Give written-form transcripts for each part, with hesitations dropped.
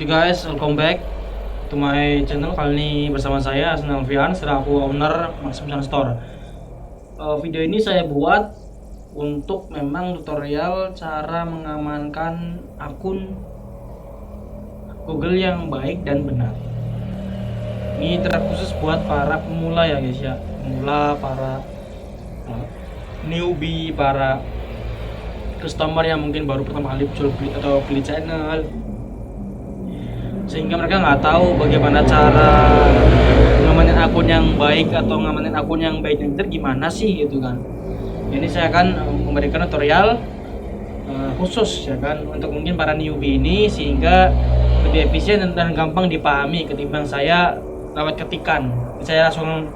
Oke guys, welcome back to my channel. Kali ini bersama saya Asnal Fian, selaku owner Maxim Store. Video ini saya buat untuk memang tutorial cara mengamankan akun Google yang baik dan benar. Ini terkhusus buat para pemula ya guys ya, pemula, para newbie, para customer yang mungkin baru pertama kali atau beli channel, sehingga mereka nggak tahu bagaimana cara ngamanin akun yang baik atau ngamanin akun yang baik dan benar gimana sih gitu kan. Ini saya akan memberikan tutorial khusus ya kan untuk mungkin para newbie ini, sehingga lebih efisien dan gampang dipahami ketimbang saya lewat ketikan. Saya langsung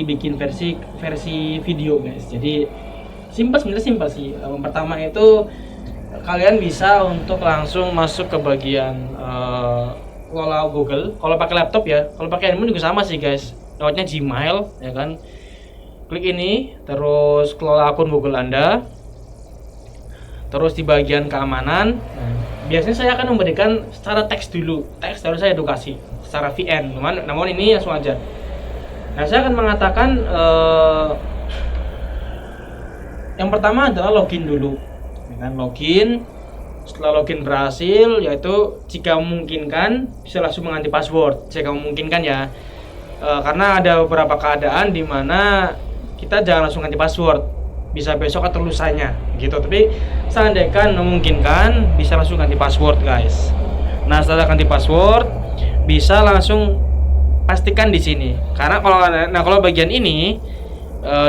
bikin versi video guys. Jadi sebenarnya simpel sih. Yang pertama itu kalian bisa untuk langsung masuk ke bagian kelola Google. Kalau pakai laptop ya, kalau pakai handphone juga sama sih guys. Lewatnya Gmail ya kan. Klik ini, terus kelola akun Google Anda. Terus di bagian keamanan, biasanya saya akan memberikan secara teks dulu. Teks harus saya edukasi secara VN. Namun ini langsung aja. Nah, saya akan mengatakan yang pertama adalah login dulu. Dengan login, setelah login berhasil, yaitu jika memungkinkan bisa langsung mengganti password jika memungkinkan ya, karena ada beberapa keadaan di mana kita jangan langsung ganti password, bisa besok atau lusanya gitu. Tapi seandainya memungkinkan bisa langsung ganti password guys. Nah, setelah ganti password bisa langsung pastikan di sini, karena kalau bagian ini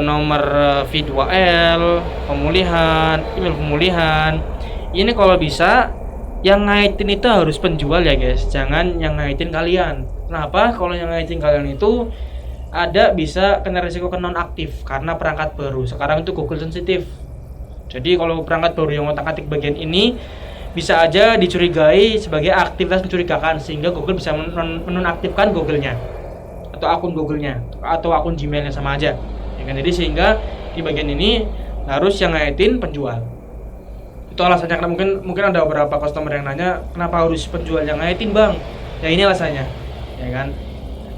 nomor V2L, pemulihan, email pemulihan. Ini kalau bisa yang ngaitin itu harus penjual ya guys, jangan yang ngaitin kalian. Kenapa? Kalau yang ngaitin kalian itu bisa kena risiko nonaktif karena perangkat baru. Sekarang itu Google sensitif. Jadi kalau perangkat baru yang otak-atik bagian ini bisa aja dicurigai sebagai aktivitas mencurigakan, sehingga Google bisa menonaktifkan Google-nya atau akun Google-nya atau akun Gmail-nya sama aja. Jadi sehingga di bagian ini harus yang ngaitin penjual. Itu alasannya, karena mungkin ada beberapa customer yang nanya kenapa harus penjual yang ngaitin bang. Ya ini alasannya ya kan.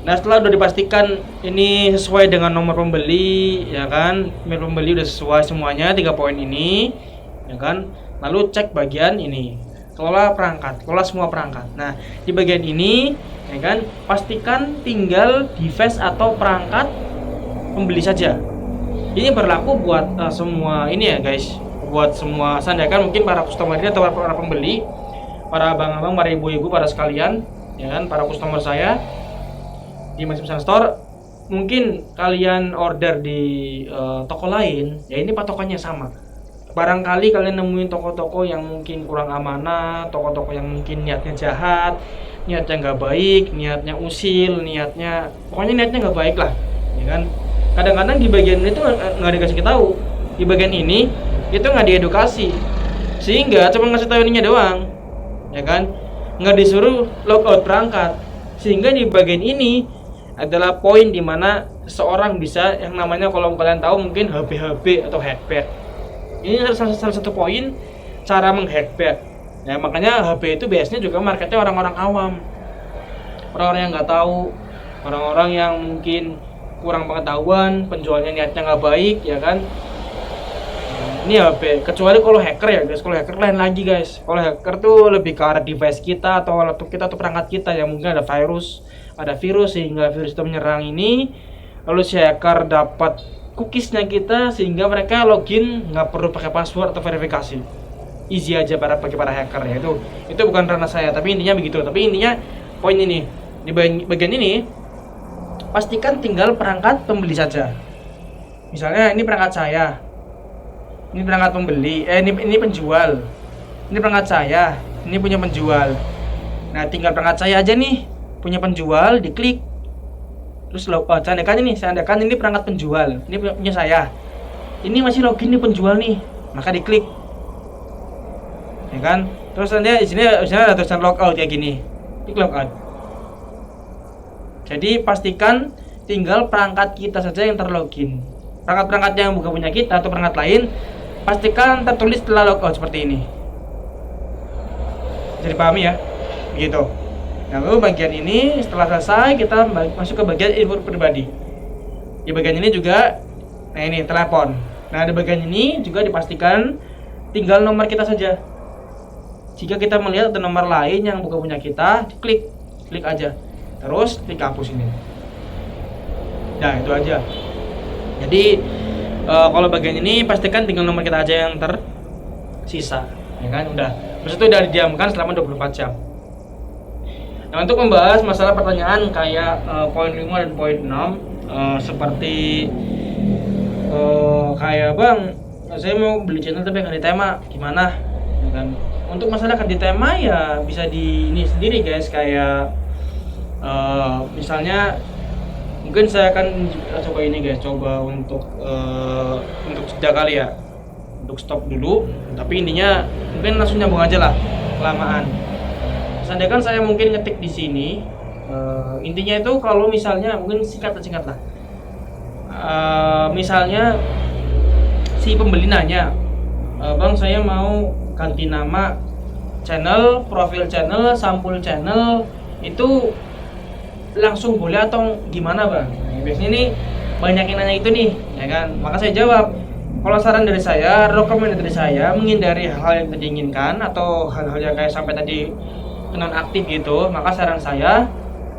Nah, setelah udah dipastikan ini sesuai dengan nomor pembeli ya kan, email pembeli udah sesuai semuanya 3 poin ini ya kan, lalu cek bagian ini, kelola perangkat, kelola semua perangkat. Nah, di bagian ini ya kan, pastikan tinggal device atau perangkat pembeli saja. Ini berlaku buat semua ini ya guys, buat semua sandakan mungkin para customer ini atau para pembeli, para abang-abang, para ibu-ibu, para sekalian ya kan, para customer saya di Maxim Store. Mungkin kalian order di toko lain ya, ini patokannya sama. Barangkali kalian nemuin toko-toko yang mungkin kurang amanah, toko-toko yang mungkin niatnya jahat, niatnya nggak baik, niatnya usil, pokoknya niatnya nggak baik lah ya kan. Kadang-kadang di bagian ini tuh nggak dikasih tahu, di bagian ini itu nggak diedukasi, sehingga cuma ngasih tahu ininya doang ya kan, nggak disuruh logout perangkat. Sehingga di bagian ini adalah poin dimana seseorang bisa, yang namanya kalau kalian tahu mungkin HB atau hackback. Ini salah satu poin cara menghackback ya. Makanya HB itu biasanya juga marketnya orang-orang awam, orang-orang yang nggak tahu, orang-orang yang mungkin kurang pengetahuan, penjualnya niatnya nggak baik ya kan. Ini HP, kecuali kalau hacker ya guys. Kalau hacker lain lagi guys. Kalau hacker tuh lebih ke arah device kita atau laptop kita atau perangkat kita yang mungkin ada virus sehingga virus itu menyerang ini. Lalu si hacker dapat cookiesnya kita, sehingga mereka login nggak perlu pakai password atau verifikasi. Easy aja bagi para hacker ya. Itu bukan ranah saya, tapi intinya begitu. Tapi intinya poin ini di bagian ini, pastikan tinggal perangkat pembeli saja. Misalnya ini perangkat saya, ini perangkat pembeli, ini penjual. Ini perangkat saya, ini punya penjual. Nah, tinggal perangkat saya aja nih, punya penjual, diklik. Terus seandainya ini perangkat penjual, ini punya saya. Ini masih login nih penjual nih, maka diklik. Ya kan? Terus nanti di sini ada tulisan logout kayak gini. Klik logout. Jadi pastikan tinggal perangkat kita saja yang terlogin. Perangkat-perangkat yang bukan punya kita atau perangkat lain, pastikan tertulis setelah logout seperti ini. Bisa dipahami ya? gitu. Nah, lalu bagian ini setelah selesai kita masuk ke bagian info pribadi. Di bagian ini juga, nah ini telepon. Nah, di bagian ini juga dipastikan tinggal nomor kita saja. Jika kita melihat ada nomor lain yang bukan punya kita, klik aja. Terus klik hapus ini. Nah, itu aja. Jadi kalau bagian ini pastikan tinggal nomor kita aja yang tersisa, ya kan? Udah. Terus itu udah didiamkan selama 24 jam. Nah, untuk membahas masalah pertanyaan kayak poin 5 dan poin 6 seperti kayak Bang, saya mau beli channel tapi ganti tema, gimana? Ya kan? Untuk masalah ganti tema ya bisa di ini sendiri guys, kayak misalnya mungkin saya akan coba ini guys, coba untuk jeda kali ya, untuk stop dulu. Tapi intinya mungkin langsung nyambung aja lah, kelamaan. Seandainya kan saya mungkin ngetik di sini, intinya itu kalau misalnya mungkin singkat lah. Misalnya si pembeli nanya, Bang saya mau ganti nama channel, profil channel, sampul channel, itu langsung boleh atau gimana Bang? Nah, biasanya nih banyak yang nanya itu nih, ya kan? Maka saya jawab, kalau saran dari saya, rekomendasi dari saya menghindari hal yang tidak diinginkan atau hal-hal yang kayak sampai tadi nonaktif gitu. Maka saran saya,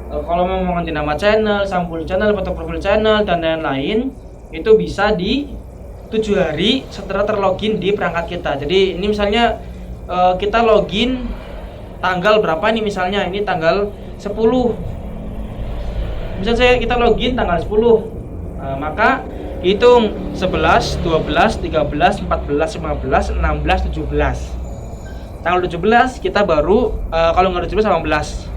kalau mau ganti nama channel, sampul channel, foto profil channel dan lain-lain, itu bisa di 7 hari setelah terlogin di perangkat kita. Jadi ini misalnya kita login tanggal berapa nih, misalnya ini tanggal 10. Misalnya kita login tanggal 10, maka hitung 11, 12, 13, 14, 15, 16, 17. Tanggal 17 kita baru, kalau nggak 17, 18.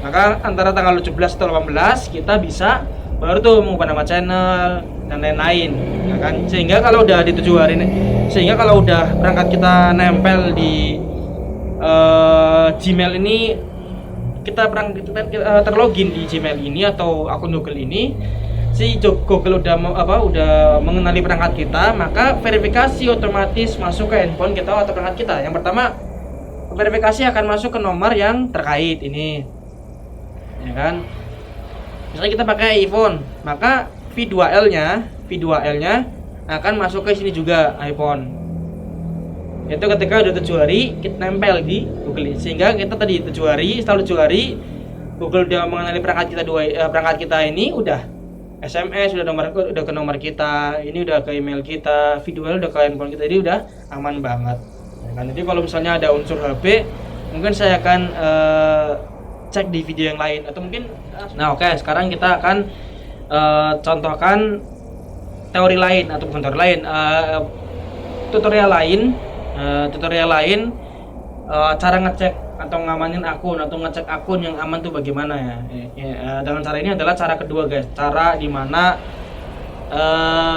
Maka antara tanggal 17 atau 18 kita bisa baru tuh mengubah nama channel dan lain-lain, ya kan? Sehingga kalau udah di 7 hari ini, sehingga kalau udah perangkat kita nempel di Gmail ini, kita terlogin di Gmail ini atau akun Google ini, si Google udah mengenali perangkat kita, maka verifikasi otomatis masuk ke handphone kita atau perangkat kita. Yang pertama, verifikasi akan masuk ke nomor yang terkait ini, ya kan? Misalnya kita pakai iPhone, maka V2L-nya akan masuk ke sini juga iPhone. Itu ketika udah 7 hari kita nempel di Google, sehingga kita tadi 7 hari, setelah 7 hari Google udah mengenali perangkat kita ini, udah SMS udah ke nomor kita, ini udah ke email kita, V2L udah ke handphone kita, jadi udah aman banget, ya kan? Jadi kalau misalnya ada unsur HP, mungkin saya akan cek di video yang lain atau mungkin. Nah, oke, sekarang kita akan contohkan teori lain atau bukan teori lain, tutorial lain cara ngecek atau ngamanin akun atau ngecek akun yang aman tuh bagaimana ya. Dengan cara ini adalah cara kedua guys, cara dimana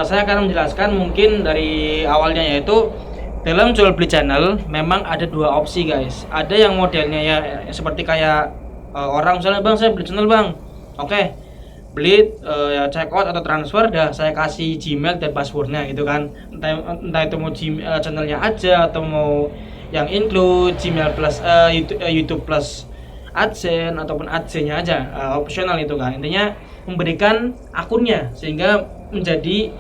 saya akan menjelaskan mungkin dari awalnya, yaitu dalam jual beli channel memang ada 2 opsi guys. Ada yang modelnya ya seperti kayak orang misalnya, Bang saya beli channel Bang, oke, beli ya check out atau transfer, dah saya kasih Gmail dan passwordnya gitu kan, entah itu mau channelnya aja atau mau yang include Gmail plus YouTube plus AdSense ataupun AdSense-nya aja, optional itu kan. Intinya memberikan akunnya sehingga menjadi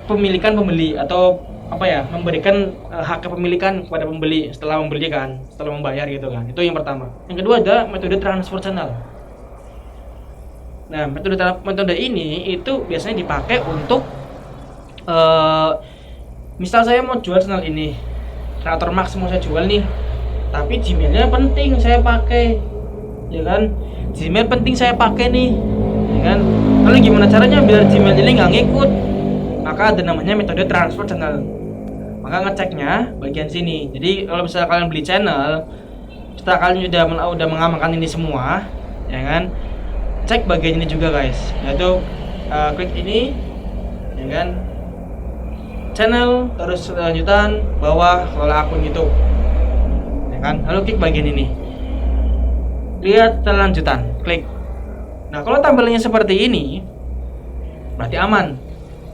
pemilikan pembeli atau apa ya, memberikan hak kepemilikan kepada pembeli setelah membeli kan, setelah membayar gitu kan. Itu yang pertama. Yang kedua ada metode transfer channel. Nah, metode ini itu biasanya dipakai untuk misal saya mau jual channel ini, Creator Max mau saya jual nih, tapi Gmailnya penting saya pakai, ya kan? Gmail penting saya pakai nih, ya kan? Lalu gimana caranya biar Gmail ini nggak ngikut? Maka ada namanya metode transfer channel. Maka ngeceknya bagian sini. Jadi kalau misalnya kalian beli channel, setelah kalian udah mengamankan ini semua, ya kan? Cek bagian ini juga guys, yaitu klik ini, ya kan? Channel, terus lanjutan bawah kelola akun gitu, ya kan? Lalu klik bagian ini, lihat lanjutan, klik. Nah kalau tampilannya seperti ini berarti aman,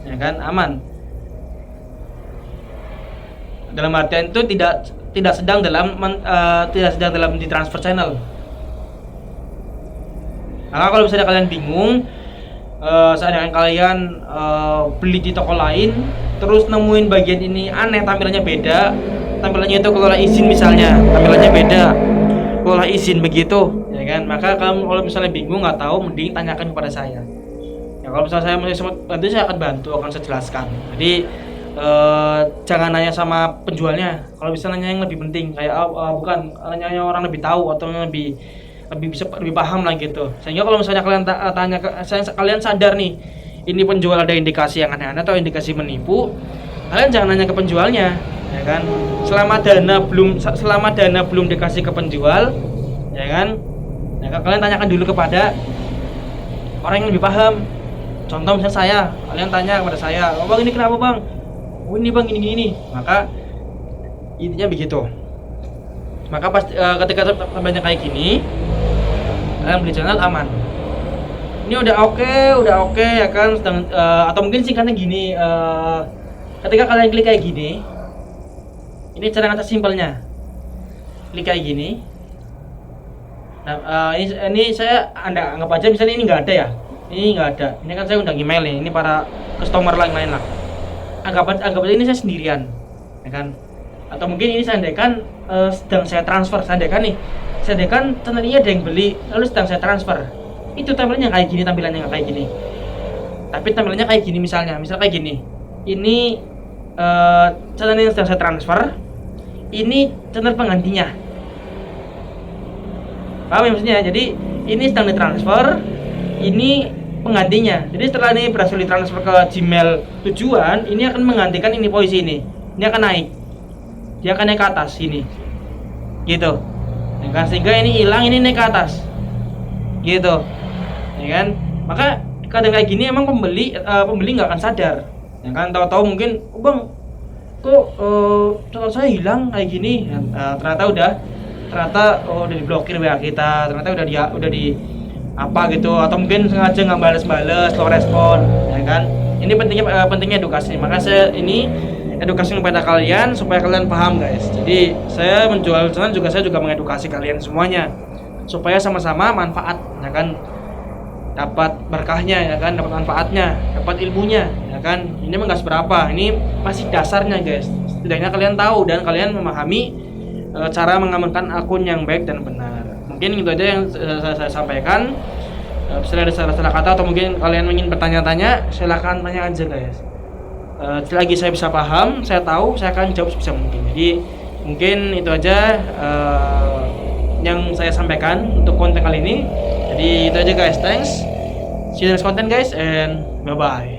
ya kan? Aman dalam artian itu tidak tidak sedang dalam di transfer channel. Maka kalau misalnya kalian bingung, seandainya kalian beli di toko lain terus nemuin bagian ini aneh, tampilannya beda, tampilannya itu kelola izin misalnya, tampilannya beda, kelola izin begitu, ya kan? Maka kamu kalau misalnya bingung nggak tahu, mending tanyakan kepada saya. Ya kalau misalnya saya masih sempat bantu, saya akan bantu, akan saya jelaskan. Jadi jangan nanya sama penjualnya. Kalau bisa nanya yang lebih penting, kayak bukan nanya orang lebih tahu atau yang lebih paham lah gitu. Sehingga kalau misalnya kalian kalian sadar nih, ini penjual ada indikasi yang aneh-aneh atau indikasi menipu, kalian jangan nanya ke penjualnya, ya kan? Selama dana belum dikasih ke penjual, ya kan? Ya, kalian tanyakan dulu kepada orang yang lebih paham. Contoh misalnya saya, kalian tanya kepada saya, "Oh, Bang, ini kenapa, Bang?" "Oh, ini Bang, gini." Maka intinya begitu. Maka pas ketika tampilnya kayak gini, kalian beli channel aman. Ini udah oke ya kan, atau mungkin singkatnya gini, ketika kalian klik kayak gini, ini cara ngecek simpelnya, klik kayak gini. Nah, ini saya anggap aja misalnya ini nggak ada ya, ini nggak ada, ini kan saya undang email nih, ini para customer lain lah, anggap aja ini saya sendirian, ya kan? Atau mungkin ini seandainya sedang saya transfer, seandainya channel ini ada yang beli, lalu sedang saya transfer. Itu tampilannya kayak gini, tampilannya nggak kayak gini. Tapi tampilannya kayak gini misal kayak gini. Ini channel yang sedang saya transfer, ini channel penggantinya. Paham ya maksudnya? Jadi ini sedang ditransfer, ini penggantinya. Jadi setelah ini berhasil ditransfer ke Gmail tujuan, ini akan menggantikan ini posisi ini. Ini akan naik. Dia akan naik ke atas sini. Gitu. Ya, sehingga ini hilang, ini naik ke atas. Gitu. Ya kan? Maka kadang kayak gini emang pembeli nggak akan sadar. Ya kan, tahu-tahu mungkin, "Oh, Bang, kok channel saya hilang kayak gini." Ternyata udah diblokir WA kita, ternyata udah di apa gitu, atau mungkin sengaja nggak balas slow respon, ya kan? Ini pentingnya edukasi. Maka saya ini edukasi kepada kalian supaya kalian paham, guys. Jadi saya menjual channel juga, saya juga mengedukasi kalian semuanya supaya sama-sama manfaat, ya kan? Dapat berkahnya, ya kan? Dapat manfaatnya, dapat ilmunya, ya kan? Ini emang nggak seberapa, ini masih dasarnya, guys. Setidaknya kalian tahu dan kalian memahami cara mengamankan akun yang baik dan benar. Mungkin itu aja yang saya sampaikan. Misalnya ada salah kata atau mungkin kalian ingin bertanya-tanya, silakan tanya aja, guys. Selagi saya bisa paham, saya tahu, saya akan jawab sebisa mungkin. Jadi mungkin itu aja yang saya sampaikan untuk konten kali ini. Jadi itu aja, guys. Thanks. See you next content, guys, and bye bye.